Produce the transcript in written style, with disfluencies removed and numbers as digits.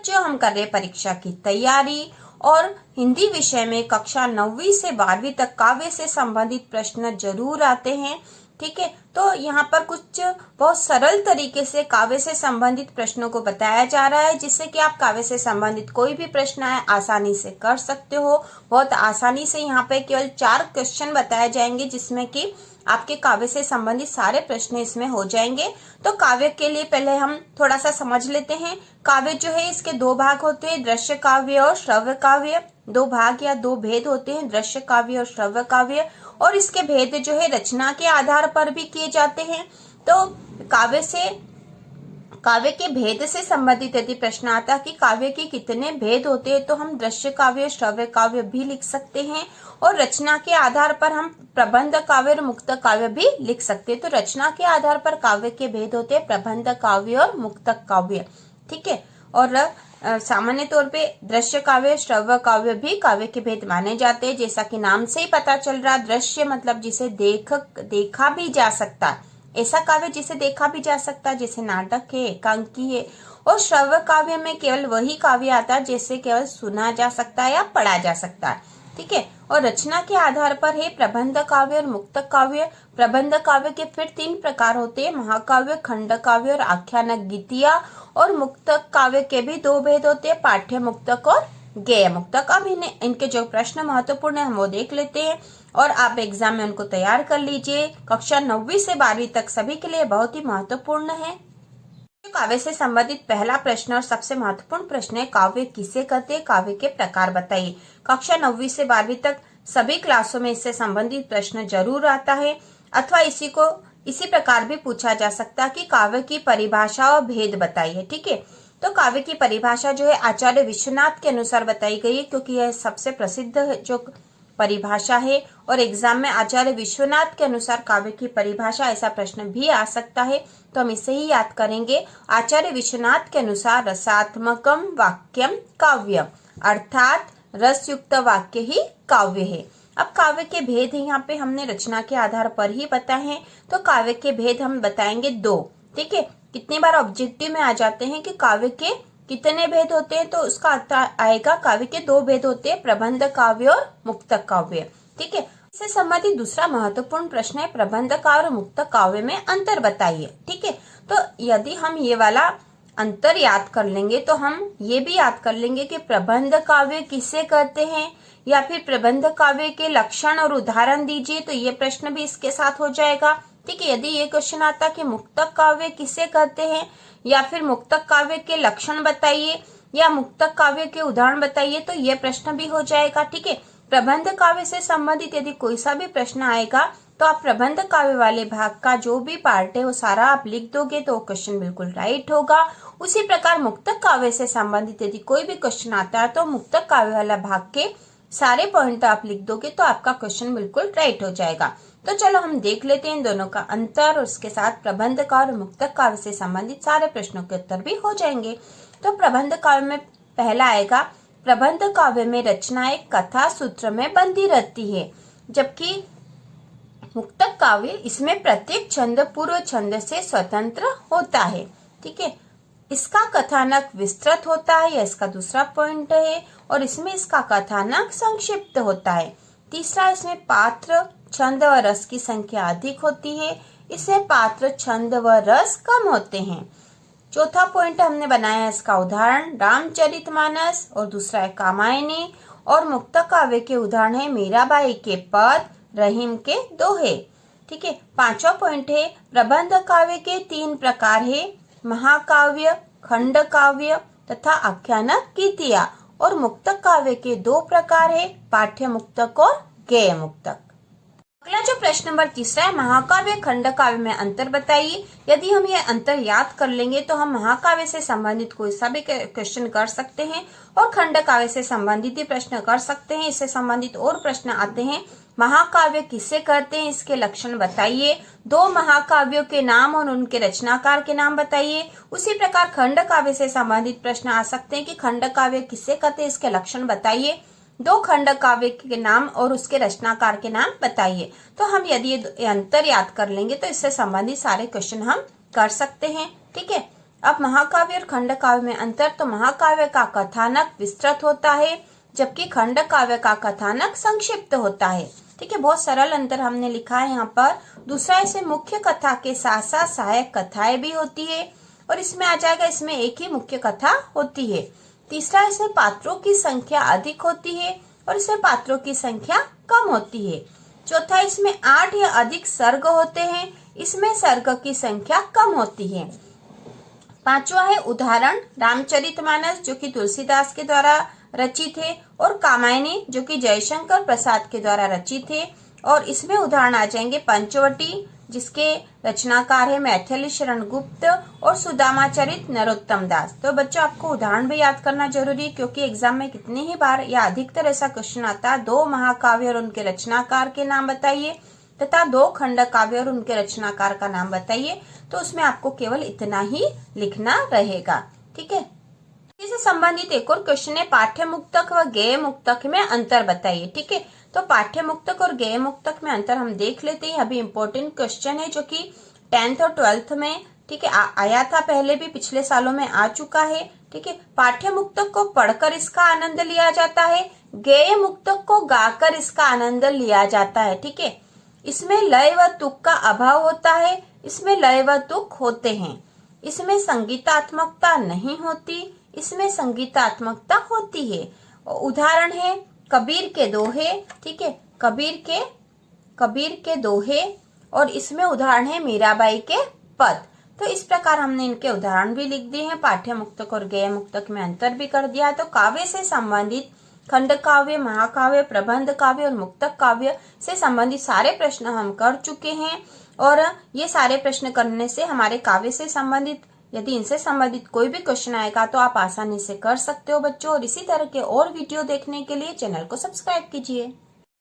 बच्चों, हम कर रहे हैं परीक्षा की तैयारी और हिंदी विषय में कक्षा 9वीं से 12वीं तक काव्य से संबंधित प्रश्न जरूर आते हैं। ठीक है, तो यहाँ पर कुछ बहुत सरल तरीके से काव्य से संबंधित प्रश्नों को बताया जा रहा है, जिससे कि आप काव्य से संबंधित कोई भी प्रश्न आए आसानी से कर सकते हो। बहुत आसानी से यहाँ पे केवल 4 क्वेश्चन बताए जाएंगे, जिसमें कि आपके काव्य से संबंधित सारे प्रश्न इसमें हो जाएंगे। तो काव्य के लिए पहले हम थोड़ा सा समझ लेते हैं। काव्य जो है इसके 2 भाग होते हैं, दृश्य काव्य और श्रव्य काव्य। 2 भाग या 2 भेद होते हैं, दृश्य काव्य और श्रव्य काव्य, और इसके भेद जो है रचना के आधार पर भी किए जाते हैं। तो काव्य के भेद से संबंधित यदि प्रश्न आता है कि काव्य के कितने भेद होते हैं, तो हम दृश्य काव्य, श्रव्य काव्य भी लिख सकते हैं, और रचना के आधार पर हम प्रबंध काव्य और मुक्तक काव्य भी लिख सकते हैं। तो रचना के आधार पर काव्य के भेद होते हैं प्रबंध काव्य और मुक्तक काव्य। ठीक है, और सामान्य तौर पे दृश्य काव्य, श्रव्य काव्य भी काव्य के भेद माने जाते हैं। जैसा कि नाम से ही पता चल रहा, दृश्य मतलब जिसे देखा भी जा सकता है, ऐसा काव्य जिसे देखा भी जा सकता है, जैसे नाटक है, एकांकी है। और श्रव्य काव्य में केवल वही काव्य आता है जिसे केवल सुना जा सकता है या पढ़ा जा सकता है। ठीक है, और रचना के आधार पर है प्रबंध काव्य और मुक्तक काव्य। प्रबंध काव्य के फिर 3 प्रकार होते हैं, महाकाव्य, खंड काव्य और आख्यानक गीतिया। और मुक्तक काव्य के भी 2 भेद होते हैं, पाठ्य मुक्तक और गेय मुक्तक। अब इनके जो प्रश्न महत्वपूर्ण है हम वो देख लेते हैं, और आप एग्जाम में उनको तैयार कर लीजिए। कक्षा 9वीं से 12वीं तक सभी के लिए बहुत ही महत्वपूर्ण है। काव्य से संबंधित पहला प्रश्न और सबसे महत्वपूर्ण प्रश्न है, काव्य किसे कहते हैं, काव्य के प्रकार बताइए। कक्षा 9वीं से 12वीं तक सभी क्लासों में इससे संबंधित प्रश्न जरूर आता है, अथवा इसी प्रकार भी पूछा जा सकता है कि काव्य की परिभाषा और भेद बताइए। ठीक है, तो काव्य की परिभाषा जो है आचार्य विश्वनाथ के अनुसार बताई गई है, क्योंकि यह सबसे प्रसिद्ध जो परिभाषा है, और एग्जाम में आचार्य विश्वनाथ के अनुसार काव्य की परिभाषा ऐसा प्रश्न भी आ सकता है, तो हम इसे ही याद करेंगे। आचार्य विश्वनाथ के अनुसार रसात्मकम वाक्यम काव्यम, अर्थात रसयुक्त वाक्य ही काव्य है। अब काव्य के भेद यहाँ पे हमने रचना के आधार पर ही बताए हैं, तो काव्य के भेद हम बताएंगे 2। ठीक है, कितनी बार ऑब्जेक्टिव में आ जाते हैं कि काव्य के कितने भेद होते हैं, तो उसका अर्थ आएगा काव्य के 2 भेद होते हैं, प्रबंध काव्य और मुक्तक काव्य। ठीक है, इससे संबंधित दूसरा महत्वपूर्ण प्रश्न है, प्रबंध काव्य और मुक्तक काव्य में अंतर बताइए। ठीक है, तो यदि हम ये वाला अंतर याद कर लेंगे तो हम ये भी याद कर लेंगे कि प्रबंध काव्य किसे कहते हैं, या फिर प्रबंध काव्य के लक्षण और उदाहरण दीजिए, तो ये प्रश्न भी इसके साथ हो जाएगा। ठीक है, यदि ये क्वेश्चन आता कि मुक्तक काव्य किसे कहते हैं, या फिर मुक्तक काव्य के लक्षण बताइए, या मुक्तक काव्य के उदाहरण बताइए, तो ये प्रश्न भी हो जाएगा। ठीक है, प्रबंध काव्य से संबंधित यदि कोई सा भी प्रश्न आएगा, तो आप प्रबंध काव्य वाले भाग का जो भी पार्ट है वो सारा आप लिख दोगे, तो क्वेश्चन बिल्कुल राइट होगा। उसी प्रकार मुक्तक काव्य से संबंधित यदि कोई भी क्वेश्चन आता है, तो मुक्तक काव्य वाला भाग के सारे पॉइंट आप लिख दोगे, तो आपका क्वेश्चन बिल्कुल राइट हो जाएगा। तो चलो हम देख लेते हैं दोनों का अंतर, और उसके साथ प्रबंध काव्य और मुक्तक काव्य से संबंधित सारे प्रश्नों के उत्तर भी हो जाएंगे। तो प्रबंध काव्य में पहला आएगा, प्रबंध काव्य में रचना एक कथा सूत्र में बंधी रहती है, जबकि मुक्तक काव्य इसमें प्रत्येक छंद पूर्व छंद से स्वतंत्र होता है। ठीक है, इसका कथानक विस्तृत होता है, यह इसका दूसरा पॉइंट है, और इसमें इसका कथानक संक्षिप्त होता है। तीसरा, इसमें पात्र, छंद व रस की संख्या अधिक होती है, इसमें पात्र, छंद व रस कम होते हैं। चौथा पॉइंट हमने बनाया है इसका उदाहरण, रामचरितमानस, और दूसरा है कामायनी, और मुक्तक काव्य के उदाहरण है मीराबाई के पद, रहीम के दोहे। ठीक है, पांचवा पॉइंट है, प्रबंध काव्य के 3 प्रकार है, महाकाव्य, खंड काव्य तथा आख्यानक गीतिया, और मुक्तक काव्य के 2 प्रकार है, पाठ्य मुक्तक और गेय मुक्तक। अगला जो प्रश्न नंबर 3 है, महाकाव्य खंड काव्य में अंतर बताइए। यदि हम ये अंतर याद कर लेंगे तो हम महाकाव्य से संबंधित कोई सा भी क्वेश्चन कर सकते हैं, और खंड काव्य से संबंधित ही प्रश्न कर सकते हैं। इससे संबंधित और प्रश्न आते हैं, महाकाव्य किसे कहते हैं, इसके लक्षण बताइए, 2 महाकाव्यों के नाम और उनके रचनाकार के नाम बताइए। उसी प्रकार खंड काव्य से संबंधित प्रश्न आ सकते हैं कि खंड काव्य किसे कहते हैं, इसके लक्षण बताइए, 2 खंड काव्य के नाम और उसके रचनाकार के नाम बताइए। तो हम यदि ये अंतर याद कर लेंगे तो इससे संबंधित सारे क्वेश्चन हम कर सकते हैं। ठीक है, अब महाकाव्य और खंड काव्य में अंतर, तो महाकाव्य का कथानक विस्तृत होता है जबकि खंड काव्य का कथानक संक्षिप्त होता है। ठीक है, बहुत सरल अंतर हमने लिखा है यहाँ पर। दूसरा, इसमें मुख्य कथा के साथ साथ सहायक कथाएं भी होती है और इसमें आ जाएगा इसमें एक ही मुख्य कथा होती है। तीसरा, इसमें पात्रों की संख्या अधिक होती है और इसमें पात्रों की संख्या कम होती है। चौथा, इसमें 8 या अधिक सर्ग होते हैं, इसमें सर्ग की संख्या कम होती है। पांचवा है उदाहरण, रामचरितमानस जो कि तुलसीदास के द्वारा रचित है और कामायनी जो कि जयशंकर प्रसाद के द्वारा रचित है। और इसमें उदाहरण आ जाएंगे पंचवटी जिसके रचनाकार है मैथिली शरण गुप्त और सुदामाचरित नरोत्तम दास। तो बच्चों आपको उदाहरण भी याद करना जरूरी है क्योंकि एग्जाम में कितनी ही बार या अधिकतर ऐसा क्वेश्चन आता है, 2 महाकाव्य और उनके रचनाकार के नाम बताइए तथा 2 खंड काव्य और उनके रचनाकार का नाम बताइए। तो उसमें आपको केवल इतना ही लिखना रहेगा। ठीक है, इससे संबंधित एक और क्वेश्चन है, पाठ्य मुक्तक व गेय मुक्तक में अंतर बताइए। ठीक है, तो पाठ्य मुक्तक और गेय मुक्तक में अंतर हम देख लेते हैं। अभी इम्पोर्टेंट क्वेश्चन है जो कि 10th और 12th में ठीक है आया था, पहले भी पिछले सालों में आ चुका है। ठीक है, पाठ्य मुक्तक को पढ़कर इसका आनंद लिया जाता है, गेय मुक्तक को गाकर इसका आनंद लिया जाता है। ठीक है, इसमें लय व तुक का अभाव होता है, इसमें लय व तुक होते हैं। इसमें संगीतात्मकता नहीं होती, इसमें संगीतात्मकता होती है। उदाहरण है कबीर के दोहे। ठीक है, कबीर के दोहे और इसमें उदाहरण है मीराबाई के पद। तो इस प्रकार हमने इनके उदाहरण भी लिख दिए हैं, पाठ्य मुक्तक और गेय मुक्तक में अंतर भी कर दिया है। तो काव्य से संबंधित खंड काव्य, महाकाव्य, प्रबंध काव्य और मुक्तक काव्य से संबंधित सारे प्रश्न हम कर चुके हैं और ये सारे प्रश्न करने से हमारे काव्य से संबंधित यदि इनसे संबंधित कोई भी क्वेश्चन आएगा तो आप आसानी से कर सकते हो बच्चों। और इसी तरह के और वीडियो देखने के लिए चैनल को सब्सक्राइब कीजिए।